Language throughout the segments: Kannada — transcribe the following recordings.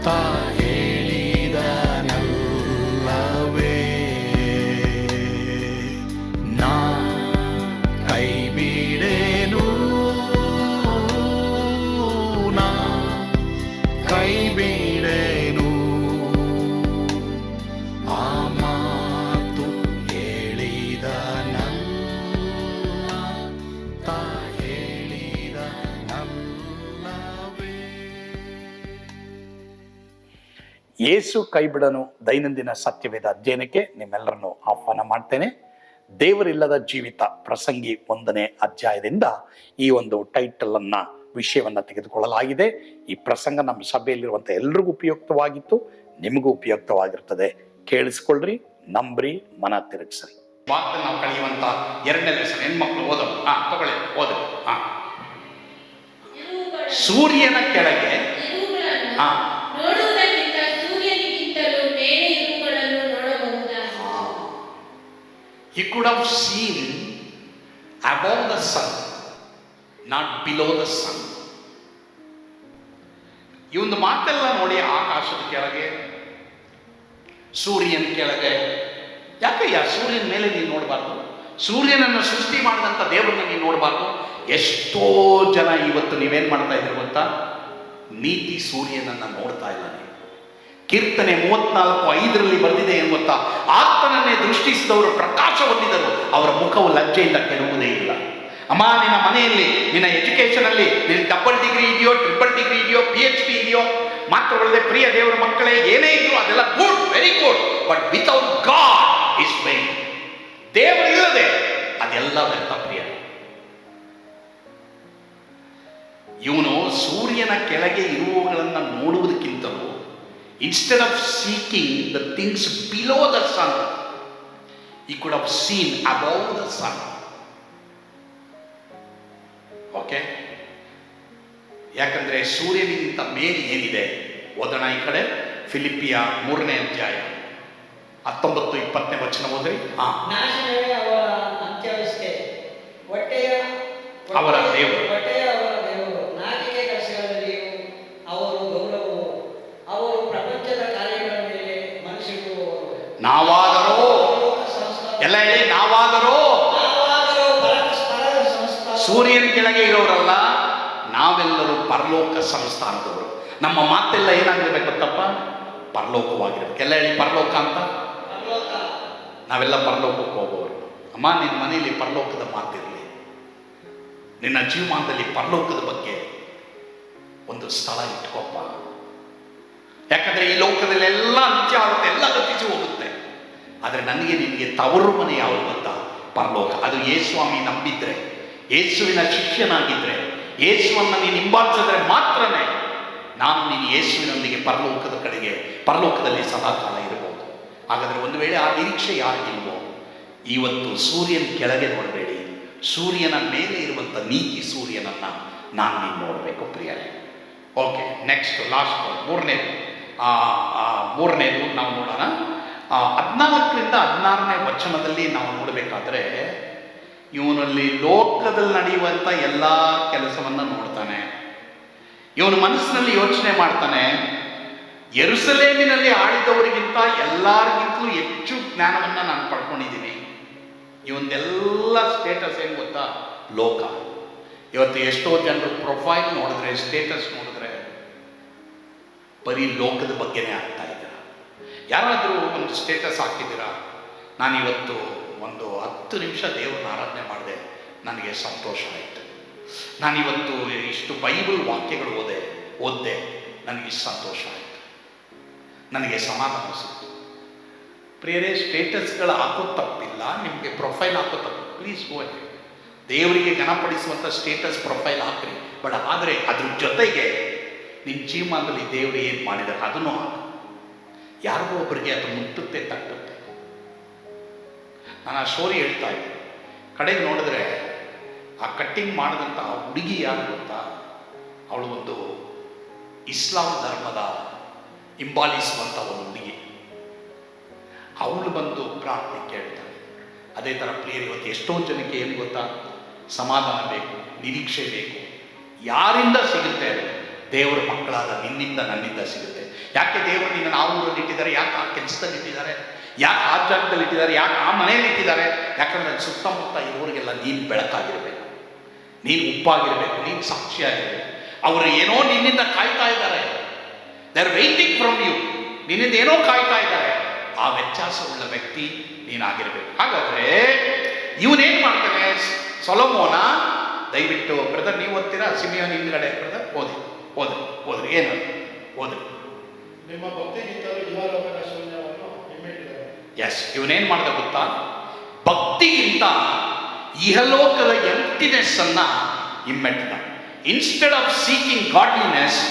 ತಾ ಹೇಳಿದನಲ್ಲವೇ, ನಾ ಕೈ ಬಿಡೇನು, ನಾ ಕೈ ಬಿಡೇನು. ಆ ಮಾತು ಹೇಳಿದನಲ್ಲ, ತಾ ಹೇಳಿದನಲ್ಲವೇ. ಯೇಸು ಕೈಬಿಡನು ದೈನಂದಿನ ಸತ್ಯವೇದ ಅಧ್ಯಯನಕ್ಕೆ ನಿಮ್ಮೆಲ್ಲರನ್ನು ಆಹ್ವಾನ ಮಾಡ್ತೇನೆ. ದೇವರಿಲ್ಲದ ಜೀವಿತ ಪ್ರಸಂಗಿ 1ನೇ ಅಧ್ಯಾಯದಿಂದ ಈ ಒಂದು ಟೈಟಲ್ ಅನ್ನ ವಿಷಯವನ್ನ ತೆಗೆದುಕೊಳ್ಳಲಾಗಿದೆ. ಈ ಪ್ರಸಂಗ ನಮ್ಮ ಸಭೆಯಲ್ಲಿರುವಂಥ ಎಲ್ರಿಗೂ ಉಪಯುಕ್ತವಾಗಿತ್ತು, ನಿಮಗೂ ಉಪಯುಕ್ತವಾಗಿರ್ತದೆ. ಕೇಳಿಸ್ಕೊಳ್ರಿ, ನಂಬ್ರಿ, ಮನ ತಿರುಗಿಸ್ರಿ. ವಾಕ್ಯ ನಾವು ಕಲಿಯುವಂತ 2ನೇ ಲೆಸನ್. ಹೆಣ್ಮಕ್ಳು ಓದೋದು ತಗೊಳ್ಳಿ, ಓದು. ಸೂರ್ಯನ ಕೆಳಗೆ ನೋಡುವುದಕ್ಕಿಂತ ಸೂರ್ಯನಿಗಿಂತಲೂ ಮೇಲೆ ಇರುವುಗಳನ್ನು ನೋಡಬಹುದಾಗಿದೆ. He could have seen above the sun, not below the sun. ಈ ಒಂದು ಮಾತೆಲ್ಲ ನೋಡಿ, ಆಕಾಶದ ಕೆಳಗೆ, ಸೂರ್ಯನ ಕೆಳಗೆ. ಯಾಕಯ್ಯ ಸೂರ್ಯನ ಮೇಲೆ ನೀನು ನೋಡಬಾರ್ದು? ಸೂರ್ಯನನ್ನು ಸೃಷ್ಟಿ ಮಾಡಿದಂಥ ದೇವರನ್ನ ನೀನು ನೋಡಬಾರ್ದು? ಎಷ್ಟೋ ಜನ ಇವತ್ತು ನೀವೇನು ಮಾಡ್ತಾ ಇದ್ದೀರಿ ಗೊತ್ತಾ? ನೀತಿ ಸೂರ್ಯನನ್ನು ನೋಡ್ತಾ ಇಲ್ಲ. ನೀವು ಕೀರ್ತನೆ 34:5 ಬರೆದಿದೆ ಏನು ಗೊತ್ತಾ? ಆತನನ್ನೇ ದೃಷ್ಟಿಸಿದವರು ಪ್ರಕಾಶ ಹೊಂದಿದರು, ಅವರ ಮುಖವು ಲಜ್ಜೆಯಿಂದ ಕೆಡುವುದೇ ಇಲ್ಲ. ಅಮ್ಮ, ನಿನ್ನ ಮನೆಯಲ್ಲಿ, ನಿನ್ನ ಎಜುಕೇಶನ್ ಅಲ್ಲಿ ನಿನ್ನ ಡಬಲ್ ಡಿಗ್ರಿ ಇದೆಯೋ, ಟ್ರಿಪಲ್ ಡಿಗ್ರಿ ಇದೆಯೋ, PhD ಇದೆಯೋ, ಮಾತ್ರವಲ್ಲದೆ ಪ್ರಿಯ ದೇವರ ಮಕ್ಕಳೇ, ಏನೇ ಇದೆಯೋ ಅದೆಲ್ಲ good, very good. But without God is vain. ದೇವರಿಲ್ಲದೆ ಅದೆಲ್ಲ ವ್ಯರ್ಥ ಪ್ರಿಯ. ಇವನು ಸೂರ್ಯನ ಕೆಳಗೆ ಇರುವವುಗಳನ್ನು ನೋಡುವುದಕ್ಕಿಂತಲೂ, instead of seeking the things below the sun, he could have seen above the sun. Okay, ಯಾಕಂದ್ರೆ ಸೂರ್ಯನಿಗಿಂತ ಮೇಲೆ ಏನಿದೆ ಓದೋಣ. ಈ ಕಡೆ ಫಿಲಿಪಿಯ 3ನೇ ಅಧ್ಯಾಯ 19-20 ವಚನ ಓದ್ರಿ. ನಾಶನವೇ ಅವರ ಅಂತ್ಯಾವಸ್ಥೆ, ಅವರ ದೇವರು, ನಾಚಿಕೆ ಕಷ್ಟಗಳಲ್ಲಿಯೂ ಅವರು ಗೌರವವು, ಅವರು ಪ್ರಪಂಚದ ಕಾರ್ಯಗಳ ಮೇಲೆ ಮನಸ್ಸಿಡುವವರು. ನಾವಾದರೋ ಎಲ್ಲ ಹೇಳಿ, ನಾವಾದರೋ ಸೂರ್ಯನ ಕೆಳಗೆ ಇರೋರಲ್ಲ, ನಾವೆಲ್ಲರೂ ಪರಲೋಕ ಸಂಸ್ಥಾನದವರು. ನಮ್ಮ ಮಾತೆಲ್ಲ ಏನಾಗಿರ್ಬೇಕು ಗೊತ್ತಪ್ಪ? ಪರಲೋಕವಾಗಿರ್ಬೇಕು. ಎಲ್ಲ ಹೇಳಿ, ಪರಲೋಕ ಅಂತ. ನಾವೆಲ್ಲ ಪರಲೋಕಕ್ಕೆ ಹೋಗೋರು. ಅಮ್ಮ, ನಿನ್ನ ಮನೆಯಲ್ಲಿ ಪರಲೋಕದ ಮಾತಿರಲಿ. ನಿನ್ನ ಜೀವಮಾನದಲ್ಲಿ ಪರಲೋಕದ ಬಗ್ಗೆ ಒಂದು ಸ್ಥಳ ಇಟ್ಕೊಪ್ಪ. ಯಾಕಂದ್ರೆ ಈ ಲೋಕದಲ್ಲಿ ಎಲ್ಲ ಅಂತ್ಯ ಆಗುತ್ತೆ, ಎಲ್ಲ ಗತಿಸಿ ಹೋಗುತ್ತೆ. ಆದರೆ ನನಗೆ ನಿನಗೆ ತವರು ಮನೆ ಯಾವುದು ಗೊತ್ತಾ? ಪರಲೋಕ. ಅದು ಯೇಸುಸ್ವಾಮಿ ನಂಬಿದ್ರೆ, ಯೇಸುವಿನ ಶಿಷ್ಯನಾಗಿದ್ರೆ, ಯೇಸುವನ್ನು ನೀನು ಹಿಂಬಾಲಿಸಿದ್ರೆ ಮಾತ್ರನೇ ನಾನು ನೀನು ಯೇಸುವಿನೊಂದಿಗೆ ಪರಲೋಕದ ಕಡೆಗೆ, ಪರಲೋಕದಲ್ಲಿ ಸದಾಕಾಲ ಇರಬಹುದು. ಹಾಗಾದರೆ ಒಂದು ವೇಳೆ ಆ ನಿರೀಕ್ಷೆ ಯಾರಿಗಿಲ್ವೋ, ಇವತ್ತು ಸೂರ್ಯನ ಕೆಳಗೆ ನೋಡಬೇಡಿ, ಸೂರ್ಯನ ಮೇಲೆ ಇರುವಂಥ ನೀತಿ ಸೂರ್ಯನನ್ನು ನಾನು ನೀನು ನೋಡಬೇಕು ಪ್ರಿಯರೇ. ಓಕೆ, ನೆಕ್ಸ್ಟ್ ಲಾಸ್ಟ್ ಮೂರನೇದು ನಾವು ನೋಡೋಣ. 14-16 ವಚನದಲ್ಲಿ ನಾವು ನೋಡಬೇಕಾದ್ರೆ, ಇವನಲ್ಲಿ ಲೋಕದಲ್ಲಿ ನಡೆಯುವಂಥ ಎಲ್ಲ ಕೆಲಸವನ್ನು ನೋಡ್ತಾನೆ. ಇವನು ಮನಸ್ಸಿನಲ್ಲಿ ಯೋಚನೆ ಮಾಡ್ತಾನೆ, ಯೆರೂಸಲೇಮಿನಲ್ಲಿ ಆಳಿದವರಿಗಿಂತ ಎಲ್ಲರಿಗಿಂತಲೂ ಹೆಚ್ಚು ಜ್ಞಾನವನ್ನು ನಾನು ಪಡ್ಕೊಂಡಿದ್ದೀನಿ. ಇವನ್ನೆಲ್ಲ ಸ್ಟೇಟಸ್ ಏನು ಗೊತ್ತಾ? ಲೋಕ. ಇವತ್ತು ಎಷ್ಟೋ ಜನರು ಪ್ರೊಫೈಲ್ ನೋಡಿದ್ರೆ, ಸ್ಟೇಟಸ್ ನೋಡಿದ್ರೆ ಬರೀ ಲೋಕದ ಬಗ್ಗೆನೇ ಆಗ್ತಾ ಇದ್ದೀರಾ. ಯಾರಾದರೂ ಒಂದು ಸ್ಟೇಟಸ್ ಹಾಕಿದ್ದೀರಾ, ನಾನಿವತ್ತು ಒಂದು 10 ನಿಮಿಷ ದೇವ್ರನ್ನ ಆರಾಧನೆ ಮಾಡಿದೆ, ನನಗೆ ಸಂತೋಷ ಆಯಿತು. ನಾನಿವತ್ತು ಇಷ್ಟು ಬೈಬಲ್ ವಾಕ್ಯಗಳು ಓದಿದೆ, ನನಗೆ ಸಂತೋಷ ಆಯಿತು, ನನಗೆ ಸಮಾಧಾನ ಸಿಕ್ತು. ಪ್ರಿಯರೇ, ಸ್ಟೇಟಸ್ಗಳು ಹಾಕೋ ತಪ್ಪಿಲ್ಲ, ನಿಮಗೆ ಪ್ರೊಫೈಲ್ ಹಾಕೋ ತಪ್ಪು. Please go ahead. ದೇವರಿಗೆ ಘನಪಡಿಸುವಂಥ ಸ್ಟೇಟಸ್ ಪ್ರೊಫೈಲ್ ಹಾಕ್ರಿ. ಬಟ್ ಆದರೆ ಅದ್ರ ಜೊತೆಗೆ ನಿಮ್ಮ ಜೀವನದಲ್ಲಿ ದೇವರು ಏನು ಮಾಡಿದ್ದಾರೆ ಅದನ್ನು ಹಾಕು. ಯಾರಿಗೋ ಒಬ್ಬರಿಗೆ ಅದು ಮುಟ್ಟುತ್ತೆ, ತಟ್ಟುತ್ತೆ. ನಾನು ಆ ಸ್ಟೋರಿ ಹೇಳ್ತಾ ಇದ್ದೆ. ಕಡೆಗೆ ನೋಡಿದ್ರೆ ಆ ಕಟ್ಟಿಂಗ್ ಮಾಡಿದಂಥ ಹುಡುಗಿ ಯಾರು ಗೊತ್ತಾ? ಅವಳು ಒಂದು ಇಸ್ಲಾಂ ಧರ್ಮದ ಹಿಂಬಾಲಿಸುವಂಥ ಒಂದು ಹುಡುಗಿ. ಅವಳು ಬಂದು ಪ್ರಾರ್ಥನೆ ಕೇಳ್ತಾಳೆ. ಅದೇ ಥರ ಪ್ರಿಯರು, ಇವತ್ತು ಎಷ್ಟೋ ಜನಕ್ಕೆ ಏನು ಗೊತ್ತಾ? ಸಮಾಧಾನ ಬೇಕು, ನಿರೀಕ್ಷೆ ಬೇಕು. ಯಾರಿಂದ ಸಿಗುತ್ತೆ? ದೇವರ ಮಕ್ಕಳಾದ ನಿನ್ನಿಂದ ನನ್ನಿಂದ ಸಿಗುತ್ತೆ. ಯಾಕೆ ದೇವರು ನಿನ್ನ ಆ ಊರಲ್ಲಿ ಇಟ್ಟಿದ್ದಾರೆ, ಯಾಕೆ ಆ ಕೆಲಸದಲ್ಲಿ ಇಟ್ಟಿದ್ದಾರೆ, ಯಾಕೆ ಆ ಜಾಗದಲ್ಲಿ ಇಟ್ಟಿದ್ದಾರೆ, ಯಾಕೆ ಆ ಮನೆಯಲ್ಲಿ ಇಟ್ಟಿದ್ದಾರೆ? ಯಾಕಂದರೆ ಸುತ್ತಮುತ್ತ ಇರೋರಿಗೆಲ್ಲ ನೀನು ಬೆಳಕಾಗಿರಬೇಕು, ನೀನು ಉಪ್ಪಾಗಿರಬೇಕು, ನೀನು ಸಾಕ್ಷಿಯಾಗಿರಬೇಕು. ಅವರು ಏನೋ ನಿನ್ನಿಂದ ಕಾಯ್ತಾ ಇದ್ದಾರೆ, they are waiting from you, ನಿನ್ನಿಂದ ಏನೋ ಕಾಯ್ತಾ ಇದ್ದಾರೆ. ಆ ವ್ಯತ್ಯಾಸವುಳ್ಳ ವ್ಯಕ್ತಿ ನೀನಾಗಿರಬೇಕು. ಹಾಗಾದರೆ ಇವನೇನು ಮಾಡ್ತಾನೆ ಸೊಲೊಮೋನ? ದಯವಿಟ್ಟು ಬ್ರದರ್ ನೀವು ಓದ್ತೀರಾ? ಸಿಮಿಯೋನ್ ಹಿಂದ್ಗಡೆ ಬ್ರದರ್ ಓದ್ರಿ ಏನು ಓದ್ರಿ. ನಿಮ್ಮ ಭಕ್ತಿಗಿಂತಲೂ ಇಹಲೋಕದ ಶೂನ್ಯವನ್ನು ಹಿಮ್ಮೆಟ್ಟಿದ್ದಾರೆ. ಎಸ್, ಇವನೇನು ಮಾಡ್ದ ಗೊತ್ತಾ? ಭಕ್ತಿಗಿಂತ ಇಹಲೋಕದ ಎಂಪ್ಟಿನೆಸ್ ಅನ್ನ ಹಿಮ್ಮೆಟ್ಟಿದ. ಇನ್ಸ್ಟೆಡ್ ಆಫ್ ಸೀಕಿಂಗ್ ಗಾಡ್ಲಿನೆಸ್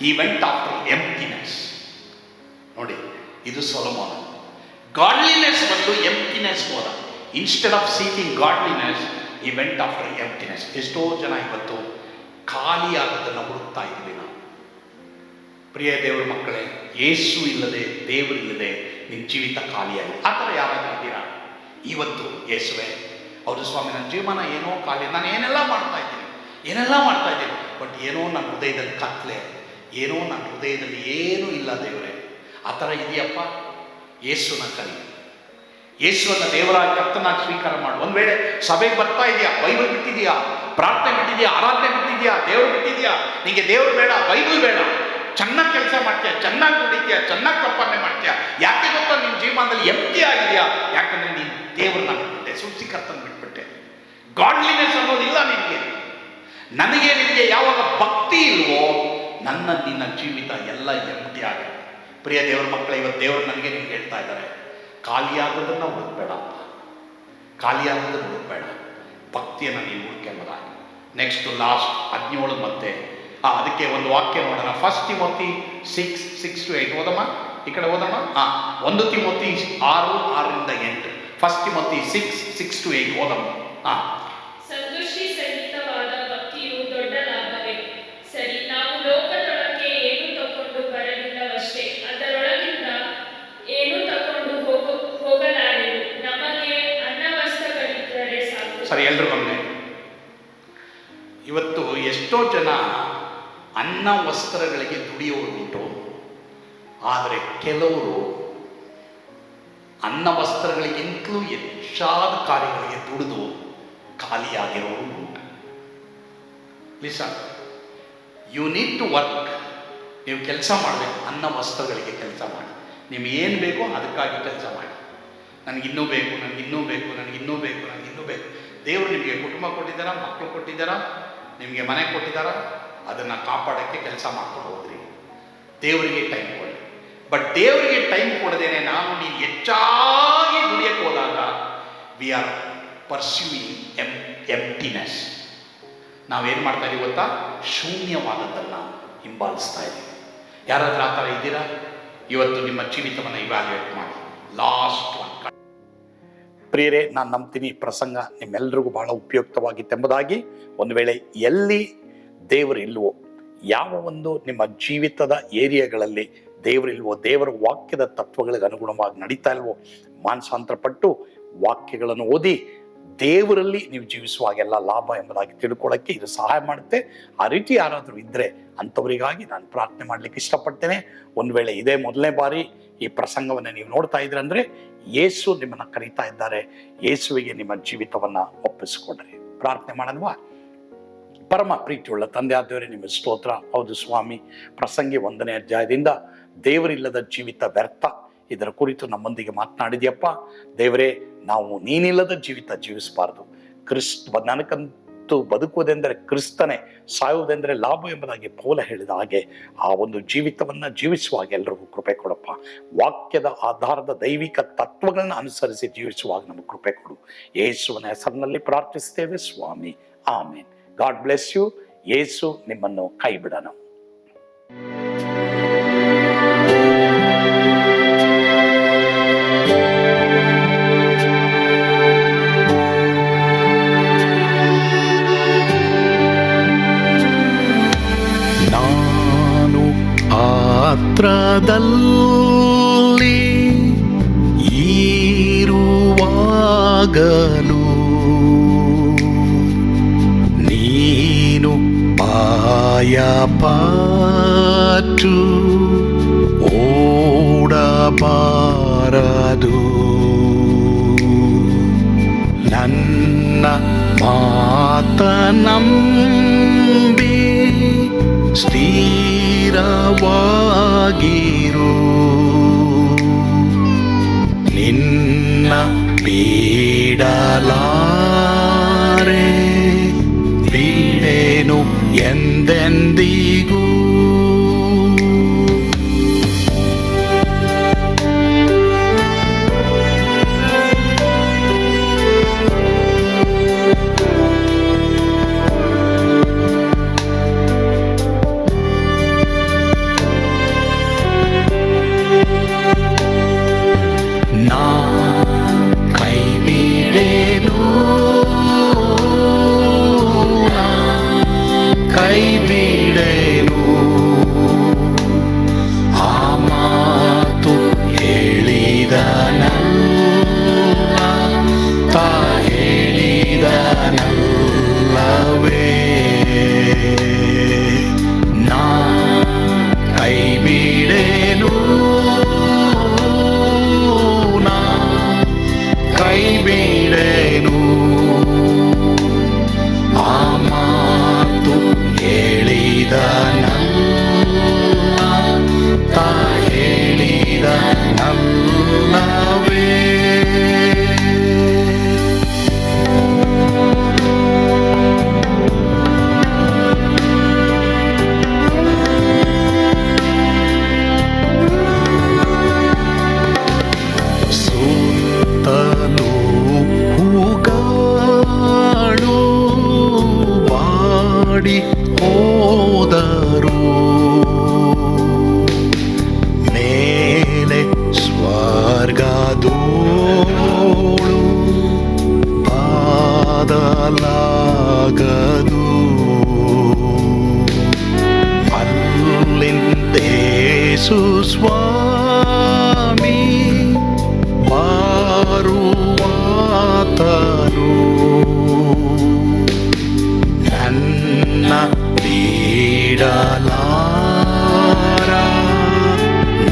ಈ ವೆಂಟ್ ಆಫ್ಟರ್ ಎಂಪ್ಟಿನೆಸ್. ನೋಡಿ, ಇದು ಸೊಲೊಮೋನ. ಗಾಡ್ಲಿನೆಸ್ ಬದಲು ಎಂಪ್ಟಿನೆಸ್ ಹೋದ. ಇನ್ಸ್ಟೆಡ್ ಆಫ್ ಸೀಕಿಂಗ್ ಗಾಡ್ಲಿನೆಸ್ ಈ ವೆಂಟ್ ಆಫ್ಟರ್ ಎಂಪ್ಟಿನೆಸ್. ಎಷ್ಟೋ ಜನ ಇವತ್ತು ಖಾಲಿಯಾಗೋದನ್ನು ಹುಡುಕ್ತಾ ಇದ್ದೀವಿ ನಾವು. ಪ್ರಿಯ ದೇವರ ಮಕ್ಕಳೇ, ಯೇಸು ಇಲ್ಲದೆ, ದೇವರಿಲ್ಲದೆ ನಿನ್ನ ಜೀವಿತ ಖಾಲಿಯಾಗಿದೆ. ಆ ಥರ ಯಾರಾದರೂ ಇದ್ದೀರಾ ಇವತ್ತು? ಯೇಸುವೆ, ಹೌದು ಸ್ವಾಮಿ, ನನ್ನ ಜೀವನ ಏನೋ ಖಾಲಿ, ನಾನು ಏನೆಲ್ಲ ಮಾಡ್ತಾ ಇದ್ದೀನಿ, ಬಟ್ ಏನೋ ನನ್ನ ಹೃದಯದಲ್ಲಿ ಕತ್ಲೆ, ಏನೋ ನನ್ನ ಹೃದಯದಲ್ಲಿ ಏನೂ ಇಲ್ಲ ದೇವರೇ. ಆ ಥರ ಇದೆಯಪ್ಪ. ಯೇಸುನ ಕರಿ, ಯೇಸುವನ್ನು ದೇವರಾಗಿ ಕರ್ತನಾಗಿ ಸ್ವೀಕಾರ ಮಾಡು. ಒಂದು ವೇಳೆ ಸಭೆಗೆ ಬರ್ತಾ ಇದೆಯಾ, ಬೈಬಲ್ ಬಿಟ್ಟಿದೆಯಾ, ಪ್ರಾರ್ಥನೆ ಬಿಟ್ಟಿದೆಯಾ, ಆರಾಧನೆ ಬಿಟ್ಟಿದೆಯಾ, ದೇವರು ಬಿಟ್ಟಿದೆಯಾ, ನಿಮಗೆ ದೇವರು ಬೇಡ, ಬೈಬಲ್ ಬೇಡ, ಚೆನ್ನಾಗಿ ಕೆಲಸ ಮಾಡ್ತೀಯ, ಚೆನ್ನಾಗಿ ದುಡಿತೀಯ, ಚೆನ್ನಾಗಿ ಸಂಪಾದನೆ ಮಾಡ್ತೀಯ, ಯಾಕೆ ಗೊತ್ತಾ ನಿನ್ನ ಜೀವನದಲ್ಲಿ ಎಂಟಿ ಆಗಿದೆಯಾ? ಯಾಕಂದರೆ ನೀನು ದೇವ್ರನ್ನ ಬಿಟ್ಬಿಟ್ಟೆ, ಸೃಷ್ಟಿಕರ್ತನ ಬಿಟ್ಬಿಟ್ಟೆ. ಗಾಡ್ಲಿನೆಸ್ ಅನ್ನೋದಿಲ್ಲ ನಿನಗೆ. ನಿನಗೆ ಯಾವಾಗ ಭಕ್ತಿ ಇಲ್ವೋ, ನಿನ್ನ ಜೀವಿತ ಎಲ್ಲ ಎಂಟಿ ಆಗುತ್ತೆ. ಪ್ರಿಯ ದೇವರ ಮಕ್ಕಳೇ, ಇವತ್ತು ದೇವರು ನನಗೆ ನಿಮ್ಗೆ ಹೇಳ್ತಾ ಇದ್ದಾರೆ, ಖಾಲಿಯಾಗೋದನ್ನು ಹುಡುಕ್ಬೇಡ, ಭಕ್ತಿಯನ್ನು ನೀವು ಹುಡುಕೆಂಬುದ. ನೆಕ್ಸ್ಟ್ ಲಾಸ್ಟ್ 17 ಮತ್ತೆ ಅದಕ್ಕೆ ಒಂದು ವಾಕ್ಯ ನೋಡೋಣ. 1 ತಿಮೋತಿ 6:6-8 ಓದಮ್ಮ, ಈ ಕಡೆ ಓದಮ್ಮ. 1 ತಿಮೋತಿ 6:6-8. 1 ತಿಮೋತಿ 6:6-8 ಓದಮ್ಮ. ಸಂತುಷ್ಟಿ ಸಹಿತವಾದ ಭಕ್ತಿಯು ದೊಡ್ಡ ಲಾಭವೇ. ಸರಿ, ನಾವು ಲೋಕದೊಳಗೆ ಏನು ತಕೊಂಡು ಬರಲಿಲ್ಲವಷ್ಟೇ, ಅದರೊಳಗಿಂದ ಏನು ತಕೊಂಡು ಹೋಗಲಾರೆವು. ನಮಗೆ ಅನ್ನವಸ್ತ್ರಗಳಿದ್ದರೆ ಸಾಕು. ಸರಿ, ಎಲ್ರು ಗಮನ. ಇವತ್ತು ಎಷ್ಟೋ ಜನ ಅನ್ನ ವಸ್ತ್ರಗಳಿಗೆ ದುಡಿಯೋರು ಉಂಟು, ಆದರೆ ಕೆಲವರು ಅನ್ನ ವಸ್ತ್ರಗಳಿಗಿಂತಲೂ ಹೆಚ್ಚಾದ ಕಾರ್ಯಗಳಿಗೆ ದುಡಿದು ಖಾಲಿಯಾಗಿರೋರು ಉಂಟು. Listen, you need to work. ನೀವು ಕೆಲಸ ಮಾಡಬೇಕು, ಅನ್ನ ವಸ್ತ್ರಗಳಿಗೆ ಕೆಲಸ ಮಾಡಿ. ನಿಮ್ಗೆ ಏನು ಬೇಕೋ ಅದಕ್ಕಾಗಿ ಕೆಲಸ ಮಾಡಿ. ನನಗಿನ್ನೂ ಬೇಕು, ನನಗಿನ್ನೂ ಬೇಕು. ದೇವರು ನಿಮಗೆ ಕುಟುಂಬ ಕೊಟ್ಟಿದ್ದಾರಾ, ಮಕ್ಕಳು ಕೊಟ್ಟಿದ್ದಾರಾ, ನಿಮಗೆ ಮನೆ ಕೊಟ್ಟಿದ್ದಾರಾ, ಅದನ್ನು ಕಾಪಾಡೋಕ್ಕೆ ಕೆಲಸ ಮಾಡ್ಕೊಂಡು ಹೋದ್ರಿ. ದೇವರಿಗೆ ಟೈಮ್ ಕೊಡಿ. ಬಟ್ ದೇವರಿಗೆ ಟೈಮ್ ಕೊಡದೇನೆ ನೀನು ಹೆಚ್ಚಾಗಿ ದುಡಿಯಕ್ಕೆ ಹೋದಾಗ ವಿ ಆರ್ ಪರ್ಸ್ಯೂಯಿಂಗ್ ಎಂಪ್ಟಿನೆಸ್. ನಾವೇನು ಮಾಡ್ತಾ ಇದೀವಿ ಗೊತ್ತಾ? ಶೂನ್ಯವಾದದ್ದನ್ನು ಹಿಂಬಾಲಿಸ್ತಾ ಇದ್ದೀವಿ. ಯಾರಾದ್ರೂ ಆ ಥರ ಇದ್ದೀರಾ? ಇವತ್ತು ನಿಮ್ಮ ಜೀವಿತವನ್ನು ಇವ್ಯಾಲ್ಯೂಯೇಟ್ ಮಾಡಿ. Last one. ಪ್ರಿಯರೇ, ನಾನು ನಂಬ್ತೀನಿ ಈ ಪ್ರಸಂಗ ನಿಮ್ಮೆಲ್ಲರಿಗೂ ಬಹಳ ಉಪಯುಕ್ತವಾಗಿತ್ತೆಂಬುದಾಗಿ. ಒಂದು ವೇಳೆ ಎಲ್ಲಿ ದೇವರು ಇಲ್ವೋ, ಯಾವ ಒಂದು ನಿಮ್ಮ ಜೀವಿತದ ಏರಿಯಾಗಳಲ್ಲಿ ದೇವರಿಲ್ವೋ, ದೇವರ ವಾಕ್ಯದ ತತ್ವಗಳಿಗೆ ಅನುಗುಣವಾಗಿ ನಡೀತಾ ಇಲ್ವೋ, ಮಾನಸಾಂತರಪಟ್ಟು ವಾಕ್ಯಗಳನ್ನು ಓದಿ ದೇವರಲ್ಲಿ ನೀವು ಜೀವಿಸುವಾಗೆಲ್ಲ ಲಾಭ ಎಂಬುದಾಗಿ ತಿಳ್ಕೊಳ್ಳೋಕ್ಕೆ ಇದು ಸಹಾಯ ಮಾಡುತ್ತೆ. ಆ ರೀತಿ ಯಾರಾದರೂ ಇದ್ದರೆ ಅಂಥವರಿಗಾಗಿ ನಾನು ಪ್ರಾರ್ಥನೆ ಮಾಡಲಿಕ್ಕೆ ಇಷ್ಟಪಡ್ತೇನೆ. ಒಂದು ವೇಳೆ ಇದೇ ಮೊದಲನೇ ಬಾರಿ ಈ ಪ್ರಸಂಗವನ್ನು ನೀವು ನೋಡ್ತಾ ಇದ್ರೆ ಅಂದರೆ ಯೇಸು ನಿಮ್ಮನ್ನು ಕರೀತಾ ಇದ್ದಾರೆ. ಯೇಸುವಿಗೆ ನಿಮ್ಮ ಜೀವಿತವನ್ನು ಒಪ್ಪಿಸಿಕೊಡ್ರಿ. ಪ್ರಾರ್ಥನೆ ಮಾಡೋಣವಾ? ಪರಮ ಪ್ರೀತಿಯುಳ್ಳ ತಂದೆ ಆದವರೇ, ನಿಮ್ಮ ಸ್ತೋತ್ರ. ಹೌದು ಸ್ವಾಮಿ, ಪ್ರಸಂಗಿ 1ನೇ ಅಧ್ಯಾಯದಿಂದ ದೇವರಿಲ್ಲದ ಜೀವಿತ ವ್ಯರ್ಥ, ಇದರ ಕುರಿತು ನಮ್ಮೊಂದಿಗೆ ಮಾತನಾಡಿದ್ಯಪ್ಪ. ದೇವರೇ, ನಾವು ನೀನಿಲ್ಲದ ಜೀವಿತ ಜೀವಿಸಬಾರ್ದು. ನನಗಂತೂ ಬದುಕುವುದೆಂದರೆ ಕ್ರಿಸ್ತನೇ, ಸಾಯುವುದೆಂದರೆ ಲಾಭ ಎಂಬುದಾಗಿ ಪೌಲ ಹೇಳಿದ ಹಾಗೆ ಆ ಒಂದು ಜೀವಿತವನ್ನು ಜೀವಿಸುವಾಗ ಎಲ್ರಿಗೂ ಕೃಪೆ ಕೊಡಪ್ಪ. ವಾಕ್ಯದ ಆಧಾರದ ದೈವಿಕ ತತ್ವಗಳನ್ನು ಅನುಸರಿಸಿ ಜೀವಿಸುವಾಗ ನಮಗೆ ಕೃಪೆ ಕೊಡು. ಯೇಸುವಿನ ಹೆಸರಿನಲ್ಲಿ ಪ್ರಾರ್ಥಿಸ್ತೇವೆ ಸ್ವಾಮಿ, ಆಮೇನ್. God bless you. ಯೇಸು ನಿಮ್ಮನ್ನು ಕೈ ಬಿಡನು. ನಾನು ಪಾತ್ರದಲ್ಲಿ ಇರುವಾಗಲೂ ನೀನು ಭಯಪಟ್ಟು ಓಡಬಾರದು. ನನ್ನ ಮಾತನಂಬಿ ಸ್ಥಿರವಾಗಿರು. ನಿನ್ನ ಬಿಡಲಾರೆ, ಬಿಡೆನು ಎಂದೆಂದಿಗೂ. ನಾ ಕೈ ಬಿಡೆನು, ಕೈ ಬಿಡೆನು. ಆ ಮಾತು ಹೇಳಿದನಲ್ಲ, ತಾ ಹೇಳಿದನಲ್ಲವೇ. ನಾ ಕೈ ಬಿಡೆನು, ನಾ ಕೈ ಬಿಡೆನು. ಆ ಮಾತು ಹೇಳಿದನಲ್ಲ, ತಾ ಹೇಳಿದನಲ್ಲವೇ. ಸುತ್ತಲೂ ಹೂಗಳು ಬಾಡಿ ಹೋದರು, ಮೇಲೆ ಸ್ವರ್ಗದೋಳು ಬಾದಲಾಗದು. ಅಲ್ಲಿಂದೇಸು ಸ್ವಾಮಿ ಬಾರುವಾತನು. ನನ್ನ ಬಿಡಲಾರ,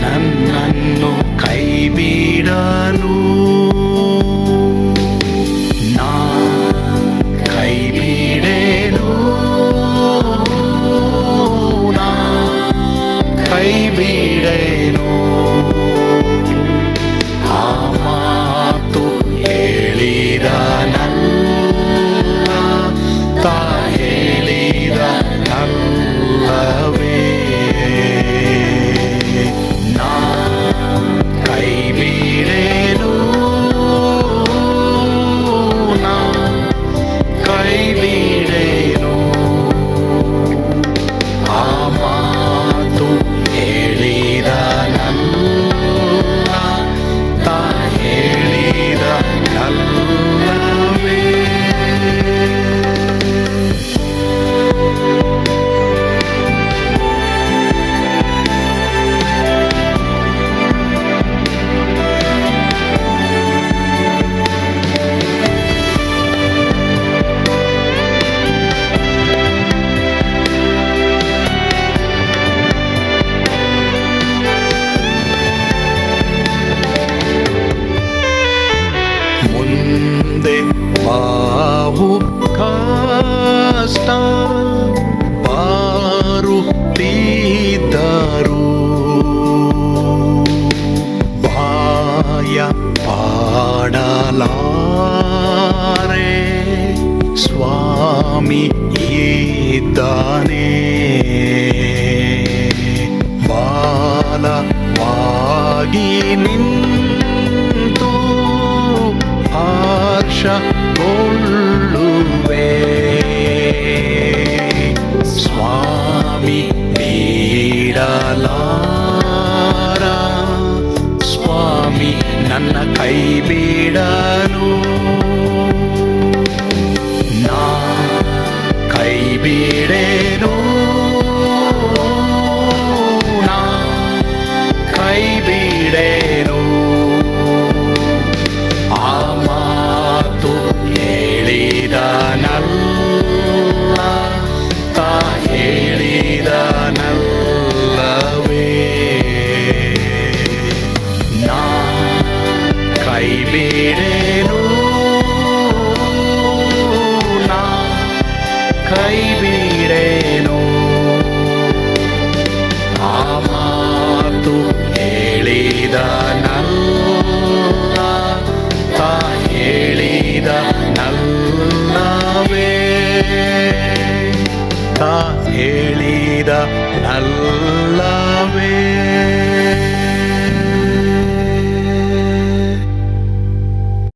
ನನ್ನನ್ನು ಕೈ ಬಿಡನು. ನಾ ಕೈ ಬಿಡೆನು, ನಾ ಕೈ ಬಿಡೆನು. ಆ ಮಾತು ಹೇಳಿದನಲ್ಲ, ತಾ ಹೇಳಿದನಲ್ಲವೇ. ನಾ ಕೈ ಬಿಡೆನು, ನಾ ಕೈ ಬಿಡೆನು. ಆ ಮಾತು ಹೇಳಿದನಲ್ಲ, ತಾ ಹೇಳಿದನಲ್ಲವೇ. ಮುಂದೆ ಬಾವು ಕಷ್ಟ ಬಾರುತ್ತಿದ್ದರು, ಭಯ ಪಾಡಲಾರೆ, ಸ್ವಾಮಿ ಇದ್ದಾನೆ. ಬಾಲವಾಗಿ ನಿಂತು ಹರ್ಷಗೊಳ್ಳುವೆ. ಸ್ವಾಮಿ ಬಿಡಲಾರ, ಸ್ವಾಮಿ ನನ್ನ ಕೈ ಬಿಡನು. ನಾ ಕೈ ಬಿಡೆನು, ನಾ ಕೈ ಬಿಡೆನು. ಆ ಮಾತು ಹೇಳಿದನಲ್ಲ, ತಾ ಕೈ ಬಿಡೇನು. ಆ ಮಾತು ಹೇಳಿದ ನಲ್ಲ ತಾ ಹೇಳಿದ ನಲ್ಲವೇ ತಾ ಹೇಳಿದ ನಲ್ಲ